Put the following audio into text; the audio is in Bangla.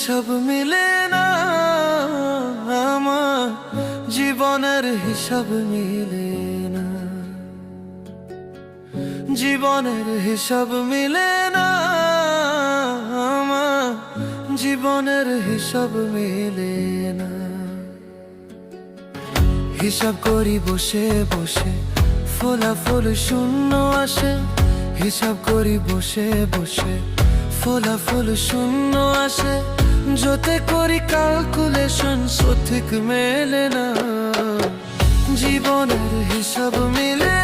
হিসাব মিলে না আমার জীবনের হিসাব মিলে না, জীবনের হিসাব মিলে না আমার জীবনের হিসাব মিলে না। হিসাব করি বসে বসে ফলাফল শূন্য আসে, হিসাব করি বসে বসে ফলাফল শূন্য আসে, যতে করি ক্যালকুলেশন সঠিক মেলে না, জীবনের হিসাব মিলে